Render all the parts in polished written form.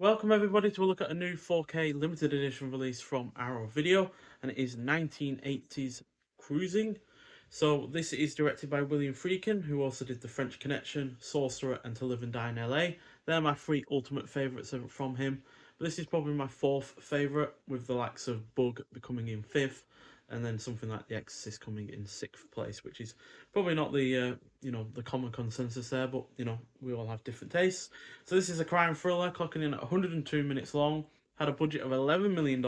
Welcome everybody to a look at a new 4K limited edition release from Arrow Video, and it is 1980s Cruising. So this is directed by William Friedkin, who also did The French Connection, Sorcerer and To Live and Die in LA. They're my three ultimate favourites from him. But this is probably my fourth favourite, with the likes of Bug becoming in fifth, and then something like The Exorcist coming in sixth place, which is probably not the the common consensus there, but we all have different tastes. So this is a crime thriller, clocking in at 102 minutes long, had a budget of $11 million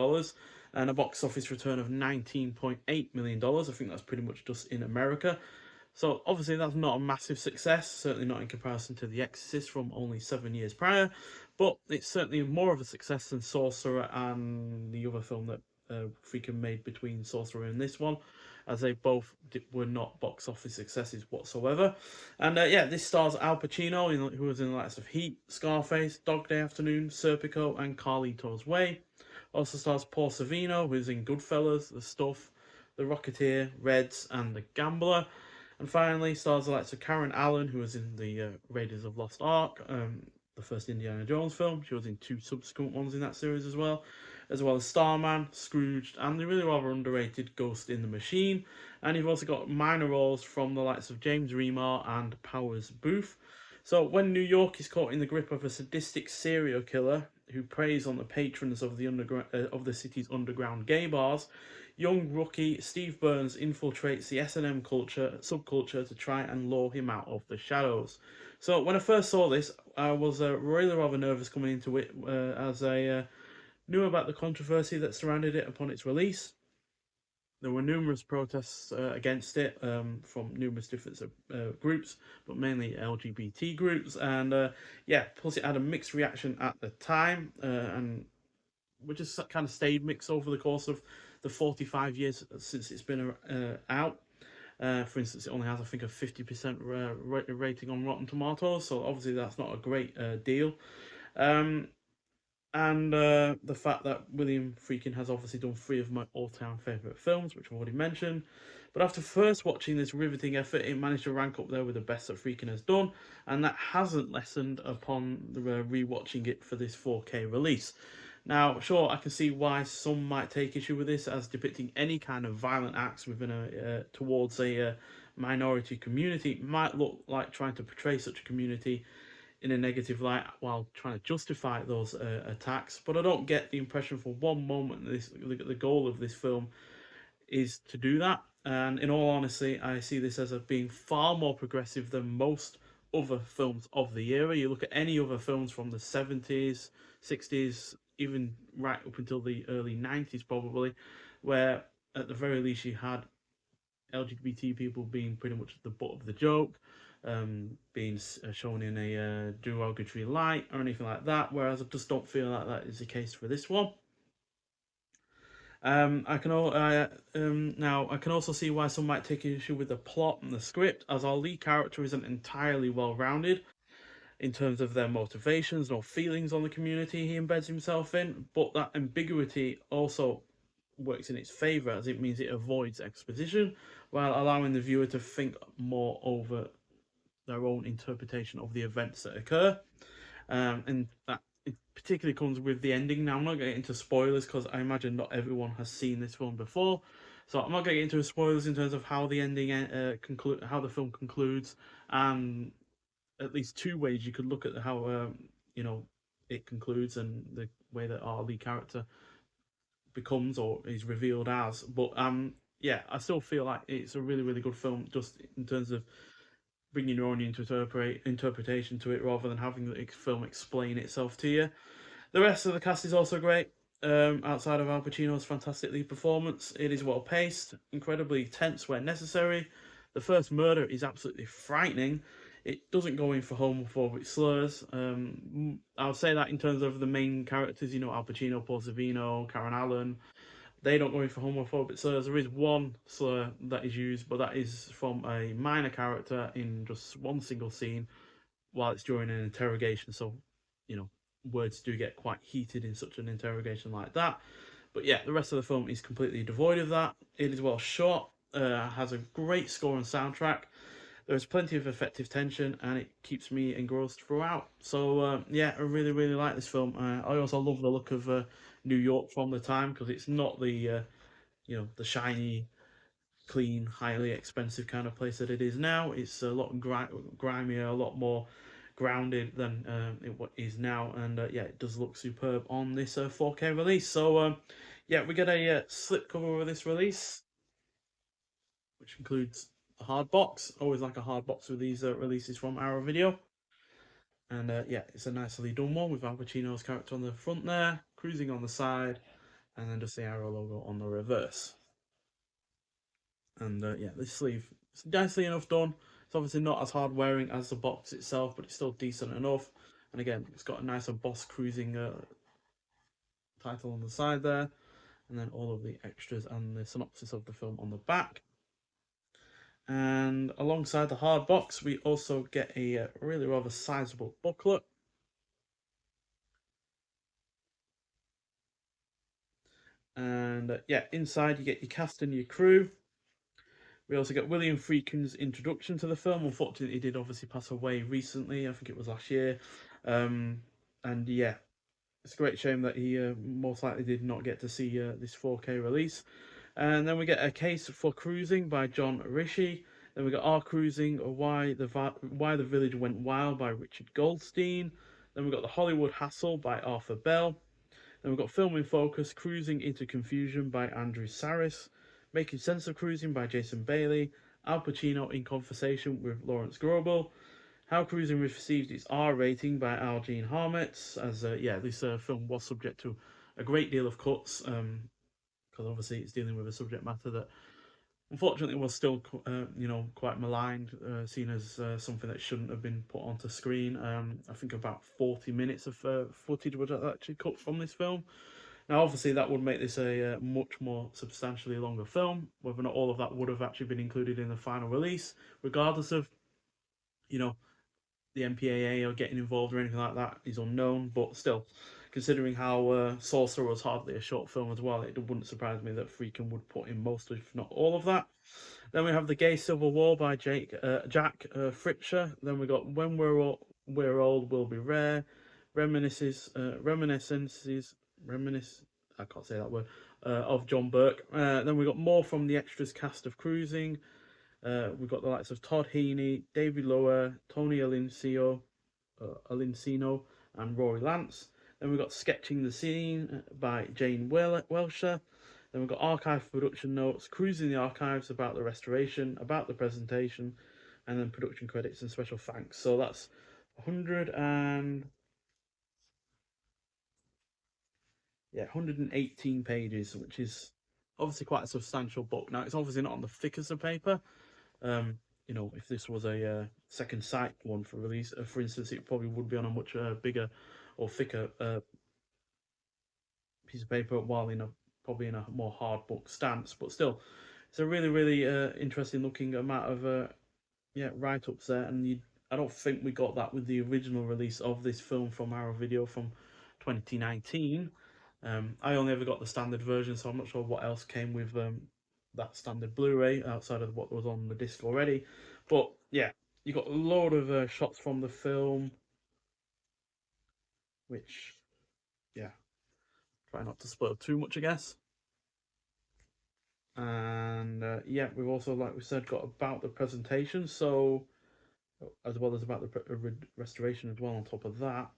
and a box office return of $19.8 million. I think that's pretty much just in America. So obviously that's not a massive success, certainly not in comparison to The Exorcist from only 7 years prior, but it's certainly more of a success than Sorcerer and the other film that Freakin made between Sorcerer and this one, as they both were not box office successes whatsoever. And yeah, this stars Al Pacino, who was in the likes of Heat, Scarface, Dog Day Afternoon, Serpico, and Carlito's Way. Also stars Paul Sorvino, who's in Goodfellas, The Stuff, The Rocketeer, Reds, and The Gambler. And finally, stars the likes of Karen Allen, who was in the Raiders of Lost Ark, the first Indiana Jones film. She was in two subsequent ones in that series as well as Starman, Scrooged, and the really rather underrated Ghost in the Machine. And you've also got minor roles from the likes of James Remar and Powers Booth. So when New York is caught in the grip of a sadistic serial killer who preys on the patrons of the city's underground gay bars, young rookie Steve Burns infiltrates the S&M subculture to try and lure him out of the shadows. So when I first saw this, I was really rather nervous coming into it, as I knew about the controversy that surrounded it upon its release. There were numerous protests against it from numerous different groups, but mainly LGBT groups, and yeah, plus it had a mixed reaction at the time, and which has kind of stayed mixed over the course of the 45 years since it's been out. For instance, it only has, I think, a 50% rating on Rotten Tomatoes, so obviously that's not a great deal. Um, and the fact that William Friedkin has obviously done three of my all-time favourite films, which I've already mentioned. But after first watching this riveting effort, it managed to rank up there with the best that Friedkin has done, and that hasn't lessened upon the rewatching it for this 4K release. Now, sure, I can see why some might take issue with this, as depicting any kind of violent acts within towards a minority community might look like trying to portray such a community in a negative light while trying to justify those attacks. But I don't get the impression for one moment that the goal of this film is to do that. And in all honesty, I see this as being far more progressive than most other films of the era. You look at any other films from the 70s, 60s, even right up until the early 90s, probably, where at the very least you had LGBT people being pretty much the butt of the joke, being shown in a derogatory light or anything like that. Whereas I just don't feel like that is the case for this one. Now I can also see why some might take issue with the plot and the script, as our lead character isn't entirely well rounded in terms of their motivations or feelings on the community he embeds himself in. But that ambiguity also works in its favour, as it means it avoids exposition while allowing the viewer to think more over their own interpretation of the events that occur. And that it particularly comes with the ending. Now, I'm not getting into spoilers because I imagine not everyone has seen this film before, so I'm not getting into spoilers in terms of how the ending how the film concludes, and at least two ways you could look at how it concludes and the way that our lead character becomes or is revealed as. But yeah, I still feel like it's a really good film, just in terms of bringing your own interpretation to it rather than having the film explain itself to you. The rest of the cast is also great. Outside of Al Pacino's fantastic lead performance, it is well paced, incredibly tense where necessary. The first murder is absolutely frightening. It doesn't go in for homophobic slurs. I'll say that in terms of the main characters, Al Pacino, Paul Sorvino, Karen Allen, they don't go in for homophobic slurs. There is one slur that is used, but that is from a minor character in just one single scene while it's during an interrogation. So, you know, words do get quite heated in such an interrogation like that. But yeah, the rest of the film is completely devoid of that. It is well shot, has a great score and soundtrack. There's plenty of effective tension, and it keeps me engrossed throughout. So yeah, I really really like this film. I also love the look of New York from the time, because it's not the the shiny, clean, highly expensive kind of place that it is now. It's a lot grimier, a lot more grounded than it what is now, and yeah, it does look superb on this 4K release. So yeah, we get a slipcover of this release, which includes a hard box. Always like a hard box with these releases from Arrow Video. And yeah, it's a nicely done one with Al Pacino's character on the front there, cruising on the side, and then just the Arrow logo on the reverse. And yeah, this sleeve is nicely enough done. It's obviously not as hard wearing as the box itself, but it's still decent enough. And again, it's got a nice embossed cruising title on the side there, and then all of the extras and the synopsis of the film on the back. And alongside the hard box, we also get a really rather sizable booklet. And yeah, inside you get your cast and your crew. We also get William Friedkin's introduction to the film. Unfortunately, he did obviously pass away recently. I think it was last year. And yeah, it's a great shame that he most likely did not get to see this 4K release. And then we get A Case for Cruising by John Rishi. Then we got Our Cruising, or Why the Village Went Wild by Richard Goldstein. Then we got The Hollywood Hassle by Arthur Bell. Then we've got Film in Focus, Cruising into Confusion by Andrew Saris. Making Sense of Cruising by Jason Bailey. Al Pacino in Conversation with Lawrence Grobel. How Cruising received its R rating by Al Jean Harmetz. As yeah, this film was subject to a great deal of cuts, because obviously it's dealing with a subject matter that unfortunately was still quite maligned, seen as something that shouldn't have been put onto screen. I think about 40 minutes of footage was actually cut from this film. Now obviously that would make this a much more substantially longer film. Whether or not all of that would have actually been included in the final release, regardless of you know the MPAA or getting involved or anything like that, is unknown. But still, considering how Sorcerer was hardly a short film as well, it wouldn't surprise me that Freakin would put in most, if not all of that. Then we have The Gay Civil War by Jack Fritscher. Then we got When We're Old Will Be Rare, Reminiscences, I can't say that word, of John Burke. Then we got more from the extras cast of Cruising. We've got the likes of Todd Heaney, David Lower, Tony Alincino, and Rory Lance. Then we've got Sketching the Scene by Jane Welsher. Then we've got archive production notes, Cruising the Archives about the restoration, about the presentation, and then production credits and special thanks. So that's 118 pages, which is obviously quite a substantial book. Now it's obviously not on the thickest of paper. If this was a second sight one for release, for instance, it probably would be on a much bigger or thicker piece of paper, while probably in a more hard book stance. But still, it's a really really interesting looking amount of write-ups there, and I don't think we got that with the original release of this film from Arrow Video from 2019. I only ever got the standard version, so I'm not sure what else came with that standard Blu-ray outside of what was on the disc already. But yeah, you got a load of shots from the film, which yeah, try not to spoil too much, I guess. And yeah, we've also, like we said, got about the presentation, so as well as about the restoration as well on top of that.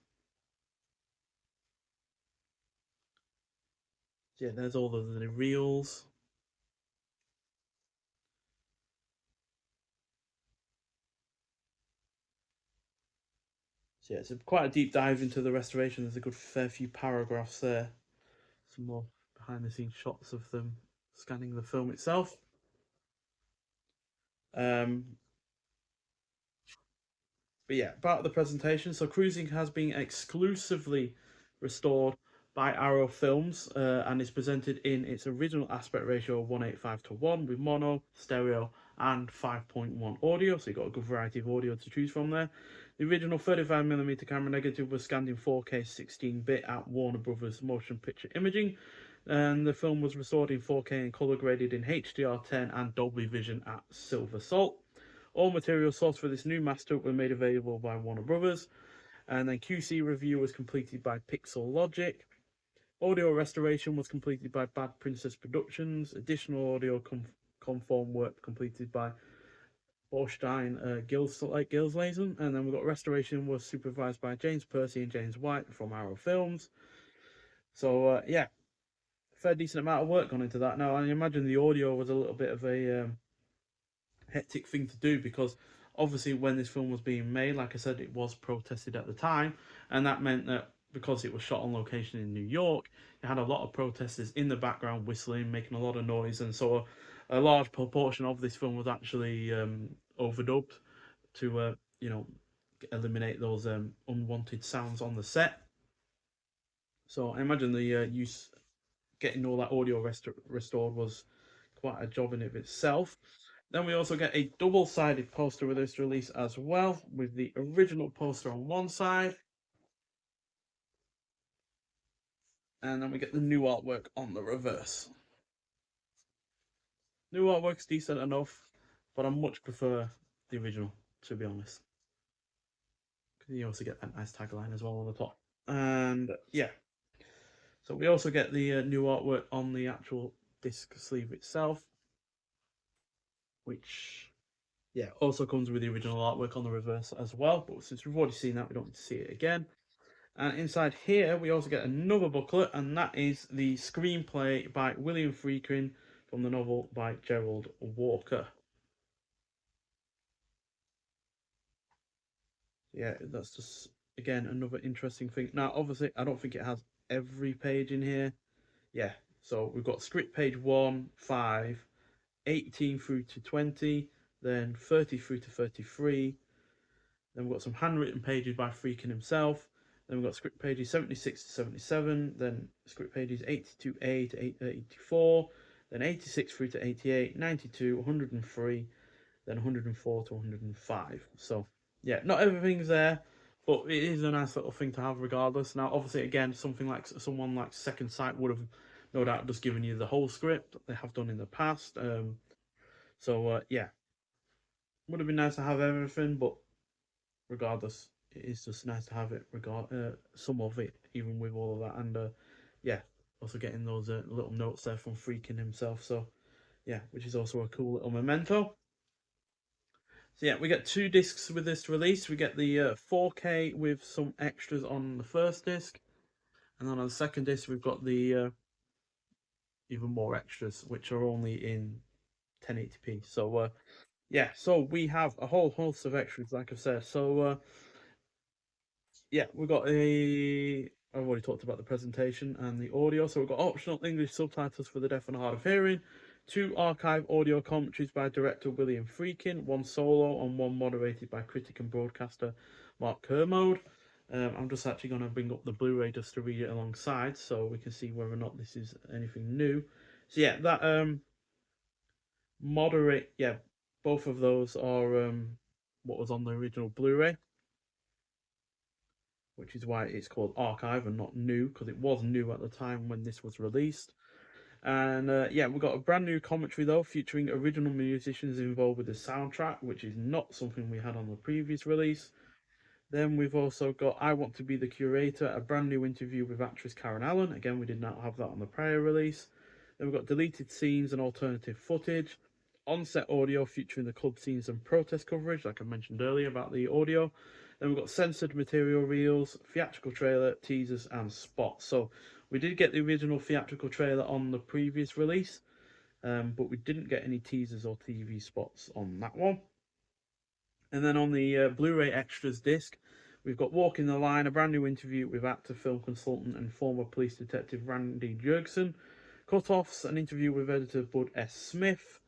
So yeah, there's all of the reels. So yeah, it's quite a deep dive into the restoration. There's a good fair few paragraphs there. Some more behind the scenes shots of them scanning the film itself. But yeah, about the presentation. So Cruising has been exclusively restored by Arrow Films and is presented in its original aspect ratio of 1:85:1 with mono, stereo, and 5.1 audio. So you've got a good variety of audio to choose from there. The original 35mm camera negative was scanned in 4K 16-bit at Warner Brothers Motion Picture Imaging. And the film was restored in 4K and color graded in HDR10 and Dolby Vision at Silver Salt. All materials sourced for this new master were made available by Warner Brothers, and then QC review was completed by Pixel Logic. Audio restoration was completed by Bad Princess Productions. Additional audio conform work completed by Borstein Gilslason, and then we've got restoration was supervised by James Percy and James White from Arrow Films. So yeah, fair decent amount of work gone into that. Now I imagine the audio was a little bit of a hectic thing to do, because obviously when this film was being made, like I said, it was protested at the time, and that meant that because it was shot on location in New York, it had a lot of protesters in the background whistling, making a lot of noise, and so a large proportion of this film was actually overdubbed to eliminate those unwanted sounds on the set. So I imagine the use getting all that audio restored was quite a job in of itself. Then we also get a double-sided poster with this release as well, with the original poster on one side, and then we get the new artwork on the reverse. New artwork's decent enough, but I much prefer the original, to be honest. You also get that nice tagline as well on the top. And yeah, so we also get the new artwork on the actual disc sleeve itself, which yeah also comes with the original artwork on the reverse as well. But since we've already seen that, we don't need to see it again. And inside here, we also get another booklet, and that is the screenplay by William Friedkin from the novel by Gerald Walker. Yeah, that's just, again, another interesting thing. Now, obviously, I don't think it has every page in here. Yeah, so we've got script page 1, 5, 18 through to 20, then 30 through to 33. Then we've got some handwritten pages by Friedkin himself. Then we've got script pages 76 to 77, then script pages 82A to 84, then 86 through to 88, 92, 103, then 104 to 105. So, yeah, not everything's there, but it is a nice little thing to have regardless. Now, obviously, again, someone like Second Sight would have no doubt just given you the whole script. They have done in the past. Yeah, would have been nice to have everything, but regardless, it is just nice to have it, some of it, even with all of that. And yeah, also getting those little notes there from Friedkin himself. So yeah, which is also a cool little memento. So yeah, we get 2 discs with this release. We get the 4K with some extras on the first disc, and then on the second disc we've got the even more extras, which are only in 1080p. So yeah, so we have a whole host of extras, like I've said. So yeah, we've got I've already talked about the presentation and the audio. So we've got optional English subtitles for the deaf and hard of hearing, 2 archive audio commentaries by director William Friedkin, 1 solo and 1 moderated by critic and broadcaster Mark Kermode. I'm just actually going to bring up the Blu-ray just to read it alongside, so we can see whether or not this is anything new. So yeah, that both of those are what was on the original Blu-ray, which is why it's called archive and not new, because it was new at the time when this was released. And yeah, we've got a brand new commentary though, featuring original musicians involved with the soundtrack, which is not something we had on the previous release. Then we've also got I Want to Be the Curator, a brand new interview with actress Karen Allen. Again, we did not have that on the prior release. Then we've got deleted scenes and alternative footage, on-set audio featuring the club scenes and protest coverage, like I mentioned earlier about the audio. Then we've got censored material reels, theatrical trailer, teasers, and spots. So we did get the original theatrical trailer on the previous release, but we didn't get any teasers or TV spots on that one. And then on the Blu-ray extras disc, we've got Walking the Line, a brand new interview with actor, film consultant, and former police detective Randy Jurgensen. Cut-offs, an interview with editor Bud S. Smith.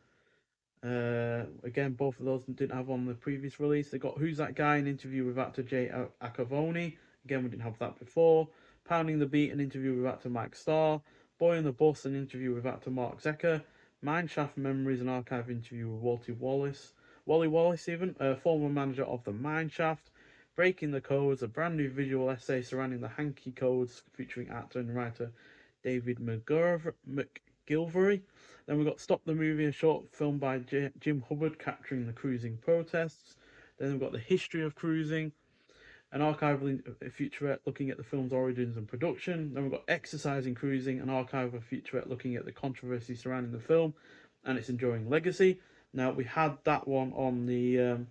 Again, both of those didn't have on the previous release. They got Who's That Guy, an interview with actor Jay Acavoni. Again, we didn't have that before. Pounding the Beat, an interview with actor Mike Starr. Boy on the Bus, an interview with actor Mark Zecker. Mineshaft Memories, an archive interview with Wally Wallace even, former manager of the Mineshaft. Breaking the Codes, a brand new visual essay surrounding the Hanky Codes, featuring actor and writer David McGarvey. Gilvery. Then we've got Stop the Movie, a short film by Jim Hubbard capturing the cruising protests. Then we've got The History of Cruising, an archival featurette looking at the film's origins and production. Then we've got Exercising Cruising, an archival featurette looking at the controversy surrounding the film and its enduring legacy. Now, we had that one on the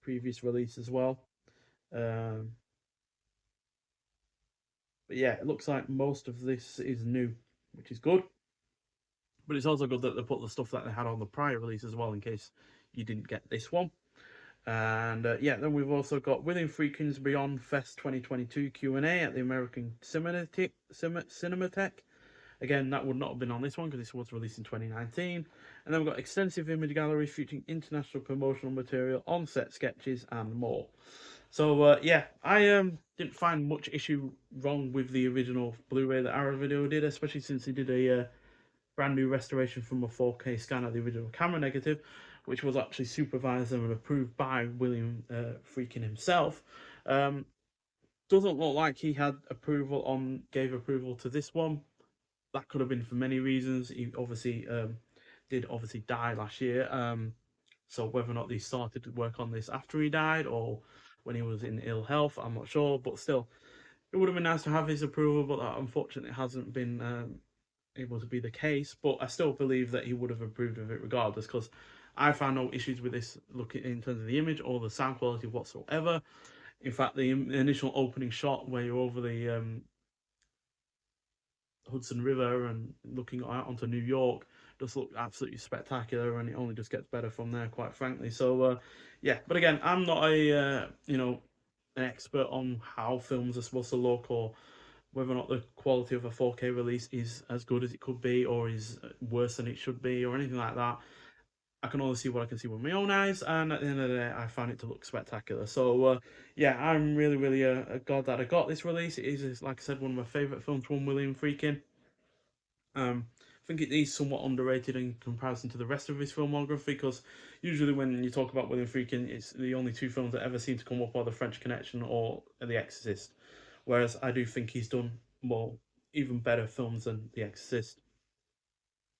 previous release as well. But yeah, it looks like most of this is new, which is good. But it's also good that they put the stuff that they had on the prior release as well, in case you didn't get this one. And yeah, then we've also got William Friedkin's Beyond Fest 2022 Q&A at the American Cinematheque. Again, that would not have been on this one because this was released in 2019. And then we've got extensive image gallery featuring international promotional material, on-set sketches, and more. So yeah, I didn't find much issue wrong with the original Blu-ray that Arrow Video did, especially since he did a brand new restoration from a 4K scan of the original camera negative, which was actually supervised and approved by William Friedkin himself. Doesn't look like he had gave approval to this one. That could have been for many reasons. He obviously did die last year. So whether or not they started to work on this after he died or when he was in ill health, I'm not sure. But still, it would have been nice to have his approval, but that unfortunately hasn't been able to be the case. But I still believe that he would have approved of it regardless, because I found no issues with this looking in terms of the image or the sound quality whatsoever. In fact, the initial opening shot where you're over the Hudson River and looking out onto New York does look absolutely spectacular, and it only just gets better from there, quite frankly. So yeah, but again, I'm not a an expert on how films are supposed to look or whether or not the quality of a 4K release is as good as it could be or is worse than it should be or anything like that. I can only see what I can see with my own eyes, and at the end of the day, I found it to look spectacular. So yeah, I'm really, really glad that I got this release. It is, like I said, one of my favourite films from William Friedkin. I think it is somewhat underrated in comparison to the rest of his filmography, because usually when you talk about William Friedkin, it's the only two films that ever seem to come up are The French Connection or The Exorcist. Whereas I do think he's done more, even better films than The Exorcist,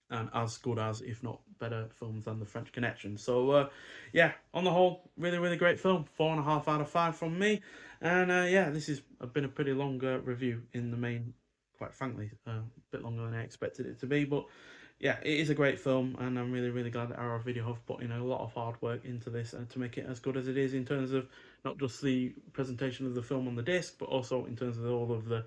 and as good as, if not better, films than The French Connection. So yeah, on the whole, really, really great film. 4.5 out of 5 from me. And yeah, this has been a pretty long review in the main, quite frankly. A bit longer than I expected it to be, but yeah, it is a great film, and I'm really, really glad that Arrow Video have put in a lot of hard work into this and to make it as good as it is, in terms of not just the presentation of the film on the disc, but also in terms of all of the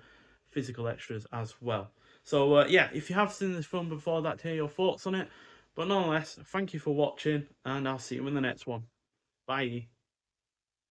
physical extras as well. So yeah, if you have seen this film before, I'd like to hear your thoughts on it. But nonetheless, thank you for watching, and I'll see you in the next one. Bye.